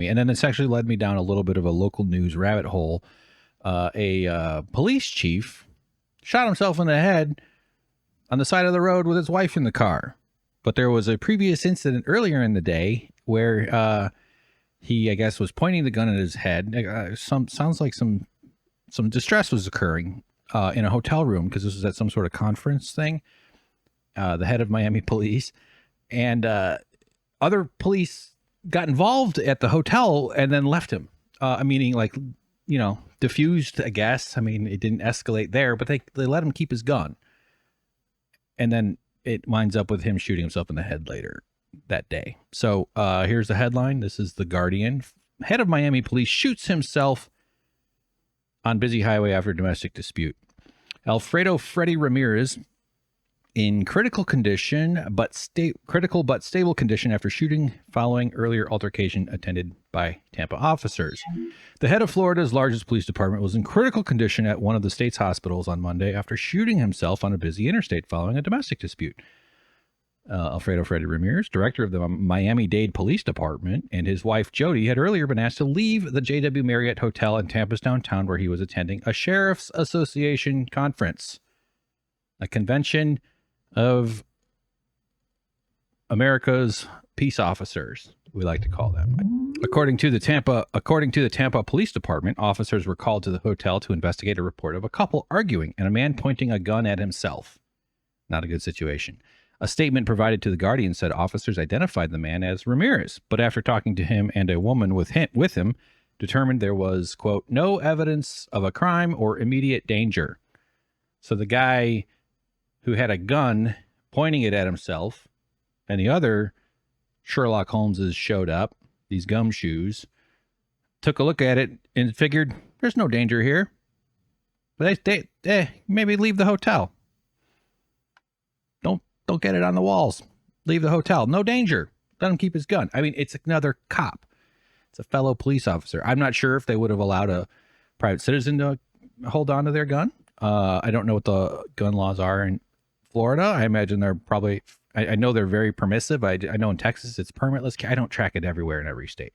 And then it's actually led me down a little bit of a local news rabbit hole. A police chief shot himself in the head on the side of the road with his wife in the car. But there was a previous incident earlier in the day where he, I guess, was pointing the gun at his head. Sounds like some distress was occurring in a hotel room, because this was at some sort of conference thing. The head of Miami police and other police got involved at the hotel and then left him. Meaning, like, diffused, I guess. I mean, it didn't escalate there, but they let him keep his gun. And then it winds up with him shooting himself in the head later that day. So here's the headline. This is The Guardian. Head of Miami police shoots himself on busy highway after domestic dispute. Alfredo Freddy Ramirez in critical condition, but stable condition after shooting following earlier altercation attended by Tampa officers. The head of Florida's largest police department was in critical condition at one of the state's hospitals on Monday after shooting himself on a busy interstate following a domestic dispute. Alfredo Freddy Ramirez, director of the Miami-Dade Police Department, and his wife Jody had earlier been asked to leave the JW Marriott Hotel in Tampa's downtown, where he was attending a Sheriff's Association conference, a convention of America's peace officers, we like to call them. According to the Tampa Police Department, officers were called to the hotel to investigate a report of a couple arguing and a man pointing a gun at himself. Not a good situation. A statement provided to The Guardian said officers identified the man as Ramirez, but after talking to him and a woman with him, determined there was, quote, no evidence of a crime or immediate danger. So the guy who had a gun pointing it at himself, and the other Sherlock Holmeses showed up, these gumshoes, took a look at it and figured there's no danger here. But they maybe leave the hotel. Don't get it on the walls. Leave the hotel. No danger. Let him keep his gun. I mean, it's another cop. It's a fellow police officer. I'm not sure if they would have allowed a private citizen to hold on to their gun. I don't know what the gun laws are in Florida. I imagine they're probably, I know they're very permissive. I know in Texas it's permitless. I don't track it everywhere in every state.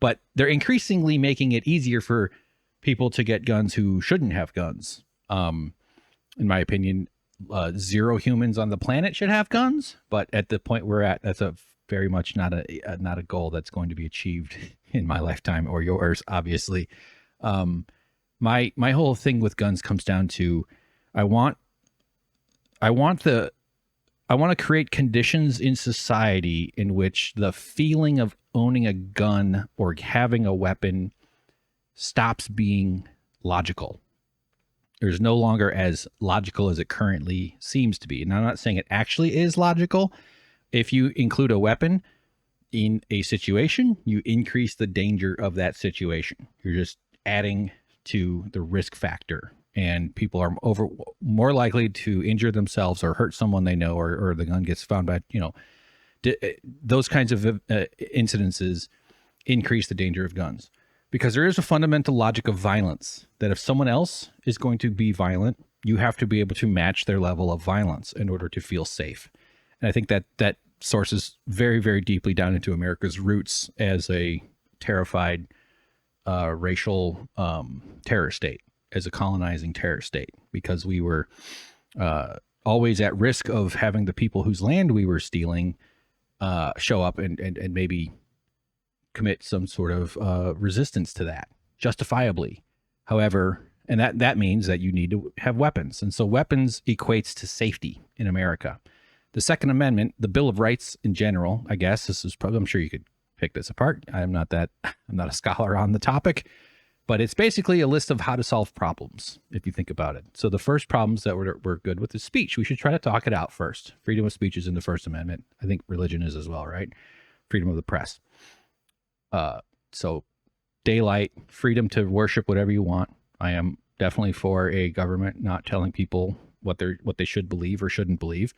But they're increasingly making it easier for people to get guns who shouldn't have guns. In my opinion, zero humans on the planet should have guns, but at the point we're at, that's a very much not a goal that's going to be achieved in my lifetime or yours, obviously. My whole thing with guns comes down to I want to create conditions in society in which the feeling of owning a gun or having a weapon stops being logical. There's no longer as logical as it currently seems to be. And I'm not saying it actually is logical. If you include a weapon in a situation, you increase the danger of that situation. You're just adding to the risk factor. And people are more likely to injure themselves or hurt someone they know, or the gun gets found by, those kinds of incidences increase the danger of guns. Because there is a fundamental logic of violence that if someone else is going to be violent, you have to be able to match their level of violence in order to feel safe. And I think that sources very, very deeply down into America's roots as a terrified racial terror state, as a colonizing terror state, because we were always at risk of having the people whose land we were stealing show up and maybe commit some sort of resistance to that, justifiably. However, and that means that you need to have weapons. And so weapons equates to safety in America. The Second Amendment, the Bill of Rights in general, I guess, this is probably, I'm sure you could pick this apart. I'm not a scholar on the topic, but it's basically a list of how to solve problems, if you think about it. So the first problems that we're good with is speech. We should try to talk it out first. Freedom of speech is in the First Amendment. I think religion is as well, right? Freedom of the press. So daylight, freedom to worship whatever you want. I am definitely for a government not telling people what they should believe or shouldn't believe.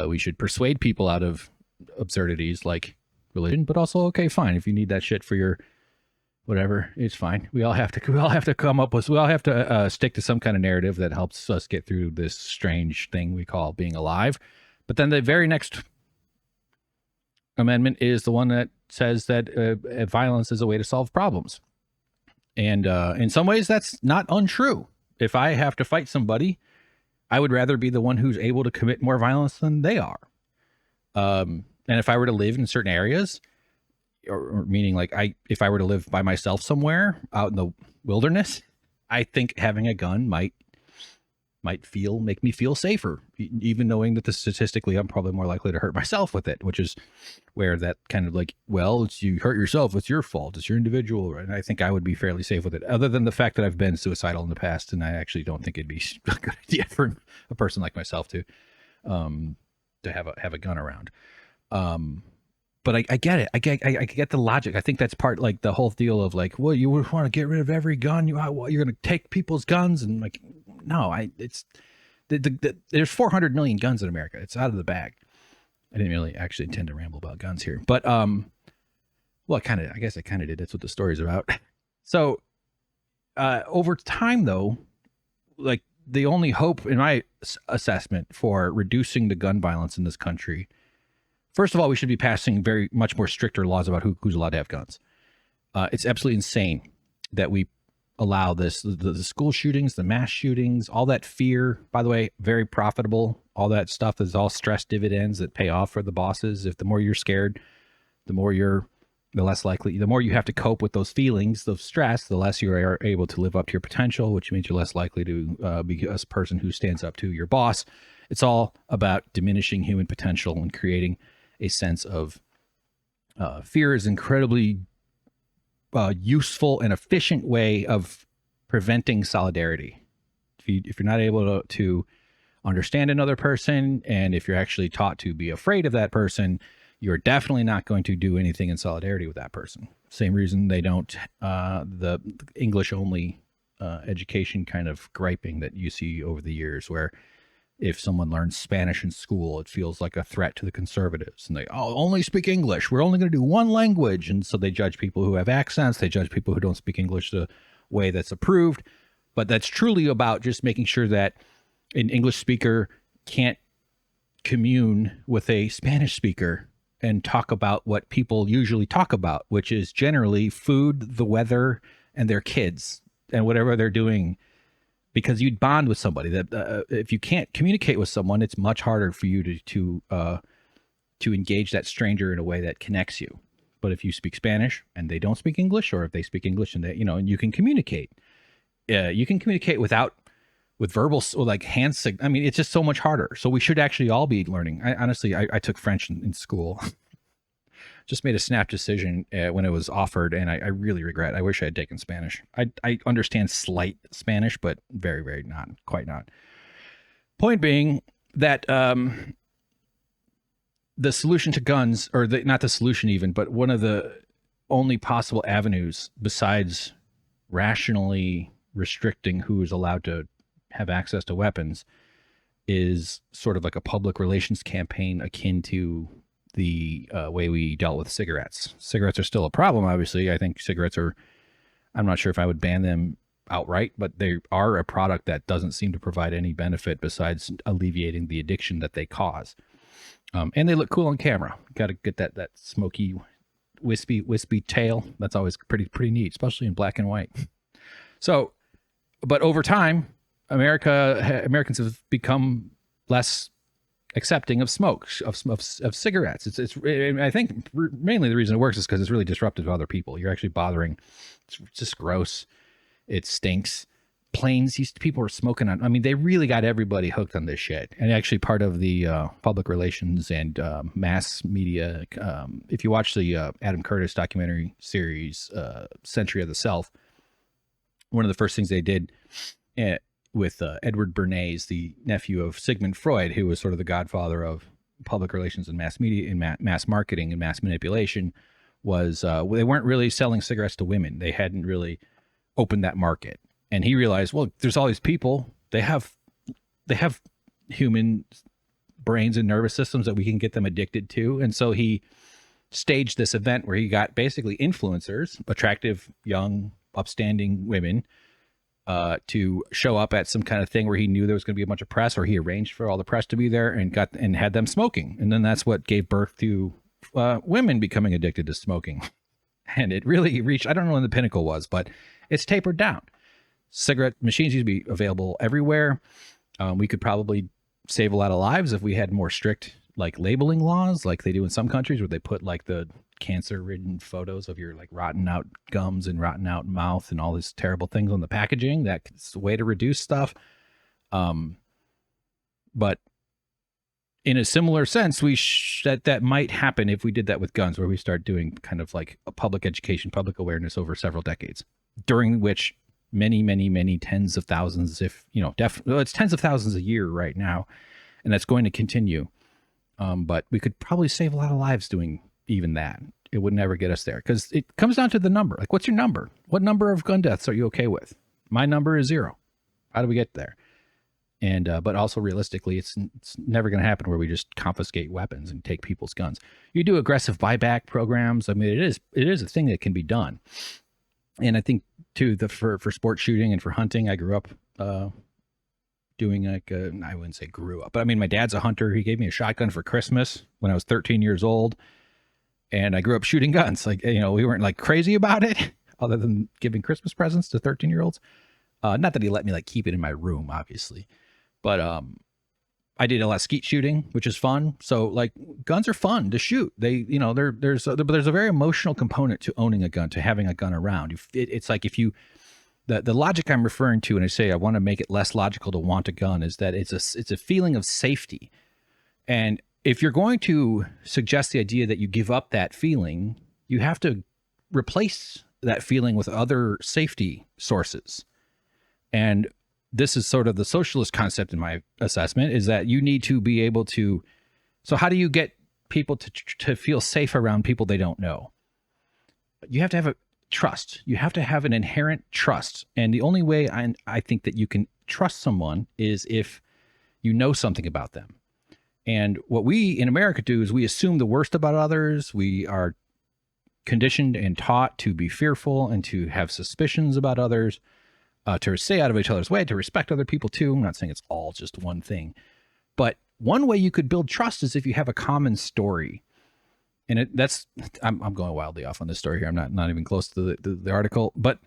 We should persuade people out of absurdities like religion, but also, okay, fine. If you need that shit for your whatever, it's fine. We all have to stick to some kind of narrative that helps us get through this strange thing we call being alive. But then the very next amendment is the one that says that violence is a way to solve problems. And in some ways, that's not untrue. If I have to fight somebody, I would rather be the one who's able to commit more violence than they are. And if I were to live in certain areas, or meaning like if I were to live by myself somewhere out in the wilderness, I think having a gun might make me feel safer, even knowing that statistically I'm probably more likely to hurt myself with it, which is where that kind of like, well, it's you hurt yourself, it's your fault, it's your individual. And I think I would be fairly safe with it, other than the fact that I've been suicidal in the past, and I actually don't think it'd be a good idea for a person like myself to have a gun around. But I get it. I get the logic. I think that's part, like the whole deal of like, well, you would want to get rid of every gun. You're going to take people's guns, and like, no, it's there's 400 million guns in America. It's out of the bag. I didn't really actually intend to ramble about guns here, but well, I guess I kind of did. That's what the story's about. So over time, though, like the only hope in my assessment for reducing the gun violence in this country, first of all, we should be passing very much more stricter laws about who's allowed to have guns. It's absolutely insane that we allow this, the school shootings, the mass shootings, all that fear, by the way, very profitable. All that stuff is all stress dividends that pay off for the bosses. If the more you're scared, the more the less likely, the more you have to cope with those feelings of stress, the less you are able to live up to your potential, which means you're less likely to be a person who stands up to your boss. It's all about diminishing human potential and creating a sense of fear is incredibly useful and efficient way of preventing solidarity. If you're not able to understand another person, and if you're actually taught to be afraid of that person, you're definitely not going to do anything in solidarity with that person. Same reason they don't, the English only education kind of griping that you see over the years, where if someone learns Spanish in school, it feels like a threat to the conservatives. And they, only speak English. We're only going to do one language. And so they judge people who have accents. They judge people who don't speak English the way that's approved. But that's truly about just making sure that an English speaker can't commune with a Spanish speaker and talk about what people usually talk about, which is generally food, the weather, and their kids, and whatever they're doing. Because you'd bond with somebody that if you can't communicate with someone, it's much harder for you to engage that stranger in a way that connects you. But if you speak Spanish and they don't speak English, or if they speak English and they, and you can communicate, with verbal, like hand signal. I mean, it's just so much harder. So we should actually all be learning. I took French in school. Just made a snap decision when it was offered, and I really regret. I wish I had taken Spanish. I understand slight Spanish, but very, very quite not. Point being that the solution to guns, or not the solution even, but one of the only possible avenues besides rationally restricting who is allowed to have access to weapons, is sort of like a public relations campaign akin to the way we dealt with cigarettes. Cigarettes are still a problem, obviously. I think cigarettes are, I'm not sure if I would ban them outright, but they are a product that doesn't seem to provide any benefit besides alleviating the addiction that they cause. And they look cool on camera. Got to get that smoky, wispy tail. That's always pretty neat, especially in black and white. So, but over time, Americans have become less accepting of smoke, of cigarettes. It's I think mainly the reason it works is because it's really disruptive to other people. You're actually bothering. It's just gross. It stinks. Planes, people were smoking on. I mean, they really got everybody hooked on this shit. And actually, part of the public relations and mass media. If you watch the Adam Curtis documentary series, Century of the Self, one of the first things they did with Edward Bernays, the nephew of Sigmund Freud, who was sort of the godfather of public relations and mass media and mass marketing and mass manipulation, was they weren't really selling cigarettes to women. They hadn't really opened that market. And he realized, well, there's all these people, they have human brains and nervous systems that we can get them addicted to. And so he staged this event where he got basically influencers, attractive, young, upstanding women, to show up at some kind of thing where he knew there was going to be a bunch of press, or he arranged for all the press to be there, and had them smoking. And then that's what gave birth to women becoming addicted to smoking. And it really reached, I don't know when the pinnacle was, but it's tapered down. Cigarette machines used to be available everywhere. We could probably save a lot of lives if we had more strict like labeling laws like they do in some countries, where they put like the cancer-ridden photos of your like rotten out gums and rotten out mouth and all these terrible things on the packaging. That's a way to reduce stuff. But in a similar sense, that might happen if we did that with guns, where we start doing kind of like a public education, public awareness over several decades, during which many tens of thousands, if you know, it's tens of thousands a year right now, and that's going to continue. But we could probably save a lot of lives doing even that. It would never get us there, because it comes down to the number. Like, what's your number? What number of gun deaths are you okay with? My number is 0. How do we get there? And but also realistically, it's never going to happen where we just confiscate weapons and take people's guns. You do aggressive buyback programs. I mean, it is a thing that can be done. And I think too, for sport shooting and for hunting, I grew up doing like I wouldn't say grew up, but I mean, my dad's a hunter. He gave me a shotgun for Christmas when I was 13 years old, and I grew up shooting guns. Like, you know, we weren't like crazy about it, other than giving Christmas presents to 13-year-olds. Not that he let me like keep it in my room, obviously, but I did a lot of skeet shooting, which is fun. So like, guns are fun to shoot. They, you know, there's a very emotional component to owning a gun, to having a gun around. It's like if you. The logic I'm referring to, and I say I want to make it less logical to want a gun, is that it's a feeling of safety. And if you're going to suggest the idea that you give up that feeling, you have to replace that feeling with other safety sources. And this is sort of the socialist concept in my assessment, is that you need to be able to. So how do you get people to feel safe around people they don't know? You have to have trust. You have to have an inherent trust. And the only way I think that you can trust someone is if you know something about them. And what we in America do is we assume the worst about others. We are conditioned and taught to be fearful and to have suspicions about others, to stay out of each other's way, to respect other people too. I'm not saying it's all just one thing. But one way you could build trust is if you have a common story. And I'm going wildly off on this story here. I'm not even close to the article, but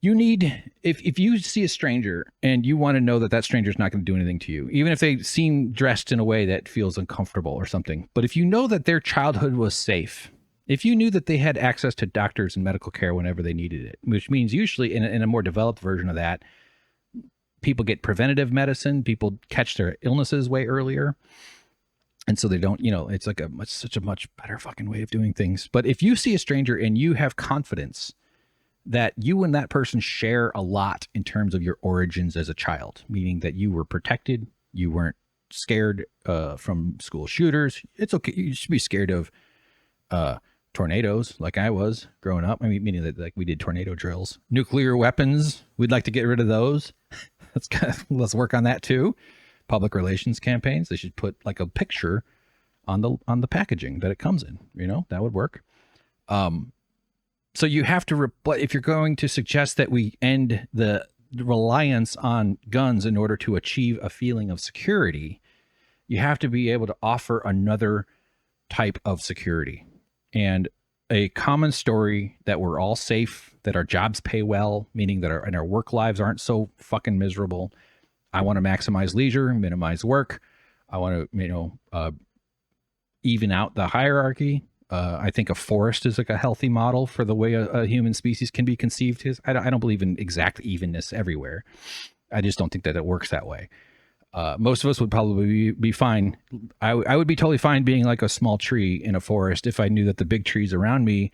you need, if you see a stranger and you want to know that stranger is not going to do anything to you, even if they seem dressed in a way that feels uncomfortable or something, but if you know that their childhood was safe, if you knew that they had access to doctors and medical care whenever they needed it, which means usually in a more developed version of that, people get preventative medicine, people catch their illnesses way earlier. And so they don't, you know, it's like such a much better fucking way of doing things. But if you see a stranger and you have confidence that you and that person share a lot in terms of your origins as a child, meaning that you were protected, you weren't scared from school shooters. It's okay. You should be scared of tornadoes like I was growing up. I mean, meaning that like we did tornado drills, nuclear weapons. We'd like to get rid of those. Let's work on that too. Public relations campaigns, they should put like a picture on the packaging that it comes in, you know, that would work. So you have to, if you're going to suggest that we end the reliance on guns in order to achieve a feeling of security, you have to be able to offer another type of security and a common story that we're all safe, that our jobs pay well, meaning that our work lives aren't so fucking miserable. I want to maximize leisure, minimize work. I want to, even out the hierarchy. I think a forest is like a healthy model for the way a human species can be conceived. I don't believe in exact evenness everywhere. I just don't think that it works that way. Most of us would probably be fine. I would be totally fine being like a small tree in a forest if I knew that the big trees around me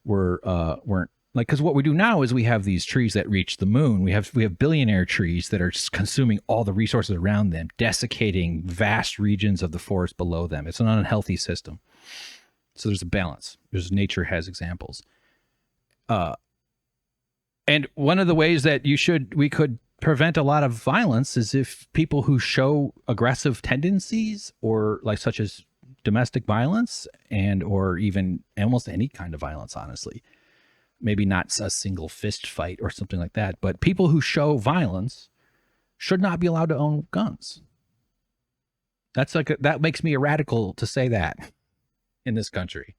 weren't like, because what we do now is we have these trees that reach the moon. We have billionaire trees that are consuming all the resources around them, desiccating vast regions of the forest below them. It's an unhealthy system. So there's a balance. Nature has examples. And one of the ways that we could prevent a lot of violence is if people who show aggressive tendencies, or like such as domestic violence or even almost any kind of violence, honestly, maybe not a single fist fight or something like that, but people who show violence should not be allowed to own guns. That makes me a radical to say that. in this country.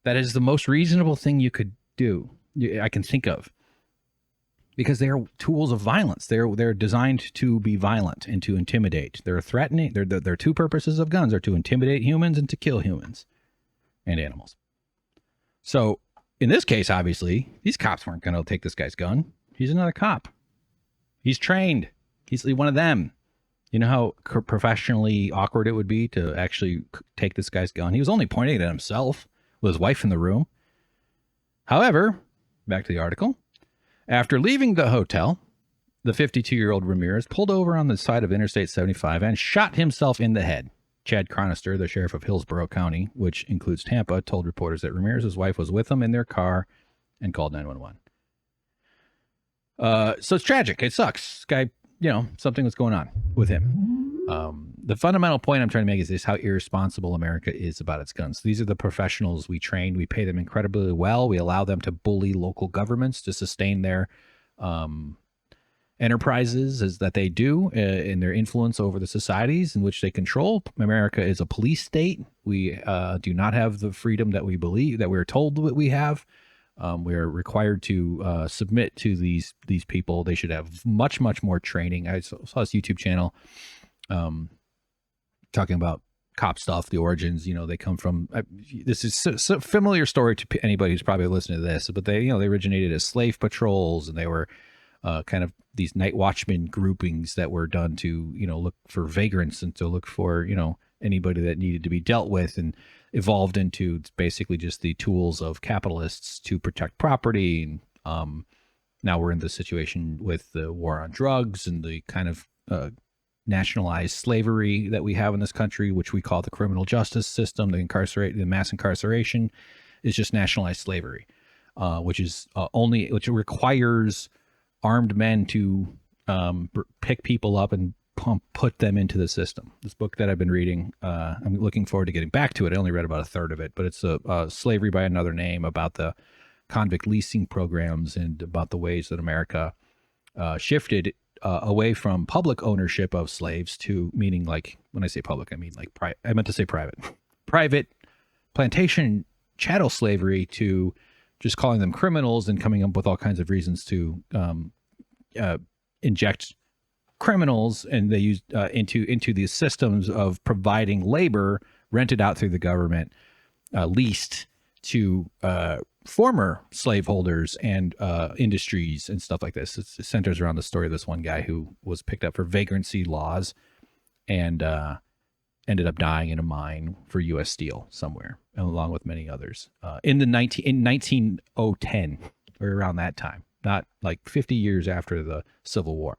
That is the most reasonable thing you could do, I can think of, because they are tools of violence. They're designed to be violent and to intimidate. They're threatening. Their two purposes of guns are to intimidate humans and to kill humans and animals. So in this case, obviously, these cops weren't going to take this guy's gun. He's another cop. He's trained. He's one of them. You know how professionally awkward it would be to actually take this guy's gun? He was only pointing it at himself with his wife in the room. However, back to the article. After leaving the hotel, the 52-year-old Ramirez pulled over on the side of Interstate 75 and shot himself in the head. Chad Chronister, the sheriff of Hillsborough County, which includes Tampa, told reporters that Ramirez's wife was with him in their car and called 911. So it's tragic. It sucks. This guy, something was going on with him. The fundamental point I'm trying to make is this: how irresponsible America is about its guns. These are the professionals we train. We pay them incredibly well. We allow them to bully local governments to sustain their enterprises as that they do in their influence over the societies in which they control. America is a police state. We do not have the freedom that we believe, that we're told that we have. We are required to submit to these people. They should have much, much more training. I saw this YouTube channel talking about cop stuff, the origins. They come from. This is a familiar story to anybody who's probably listening to this, but they originated as slave patrols, and they were kind of these night watchman groupings that were done to look for vagrants and to look for anybody that needed to be dealt with, and evolved into basically just the tools of capitalists to protect property. And now we're in the situation with the war on drugs and the kind of nationalized slavery that we have in this country, which we call the criminal justice system. The mass incarceration is just nationalized slavery, which requires armed men to pick people up and put them into the system. This book that I've been reading, I'm looking forward to getting back to it. I only read about a third of it, but it's a Slavery by Another Name, about the convict leasing programs and about the ways that America shifted away from public ownership of slaves to, meaning, like, when I say public, I mean like I meant to say private plantation chattel slavery, to just calling them criminals and coming up with all kinds of reasons to inject criminals, and they use into these systems of providing labor rented out through the government, leased to former slaveholders and industries and stuff like this. It centers around the story of this one guy who was picked up for vagrancy laws and ended up dying in a mine for U.S. Steel somewhere, along with many others, in 1910 or around that time, not like 50 years after the Civil War.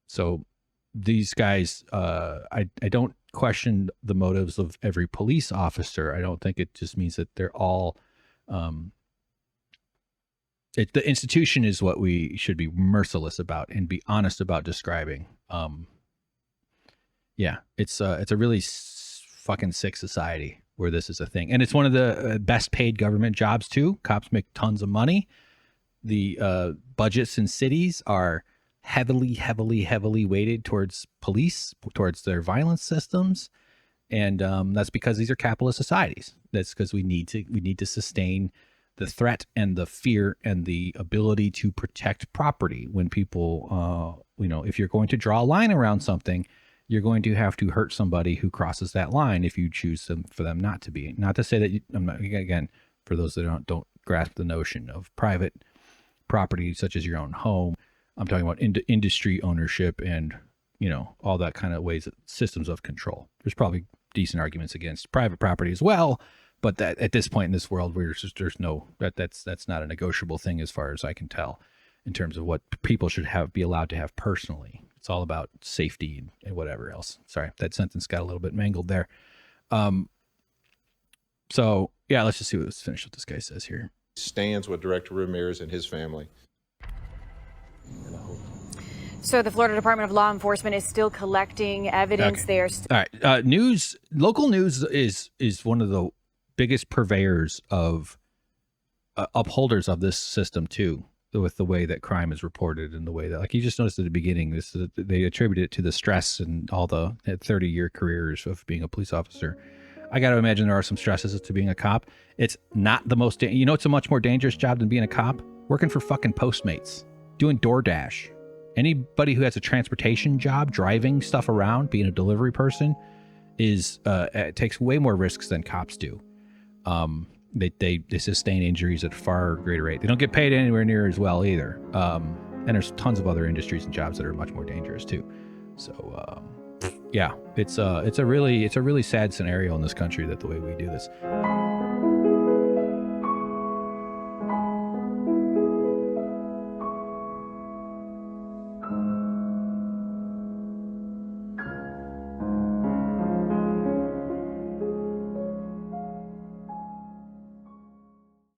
So these guys, I don't question the motives of every police officer. I don't think it just means that they're all, the institution is what we should be merciless about and be honest about describing. Yeah, it's a really fucking sick society where this is a thing. And it's one of the best paid government jobs too. Cops make tons of money. The budgets in cities are heavily weighted towards police, towards their violence systems, and that's because these are capitalist societies. That's because we need to sustain the threat and the fear and the ability to protect property. When people, if you're going to draw a line around something, you're going to have to hurt somebody who crosses that line if you choose for them not to be. Not to say that I'm not, again, for those that don't grasp the notion of private property such as your own home. I'm talking about industry ownership and, all that kind of ways, systems of control. There's probably decent arguments against private property as well, but that at this point in this world, there's no, that's not a negotiable thing as far as I can tell, in terms of what people should be allowed to have personally. It's all about safety and whatever else. Sorry, that sentence got a little bit mangled there. So yeah, let's just finish what this guy says here. Stands with Director Ramirez and his family. So the Florida Department of Law Enforcement is still collecting evidence. Okay. All right. Local news is one of the biggest purveyors of upholders of this system too, with the way that crime is reported and the way that, like you just noticed at the beginning, they attribute it to the stress and all the 30-year careers of being a police officer. I got to imagine there are some stresses to being a cop. It's not the most, it's a much more dangerous job than being a cop. Working for fucking Postmates, doing DoorDash. Anybody who has a transportation job, driving stuff around, being a delivery person, it takes way more risks than cops do. They sustain injuries at a far greater rate. They don't get paid anywhere near as well either. And there's tons of other industries and jobs that are much more dangerous too. So yeah, it's a really sad scenario in this country that the way we do this.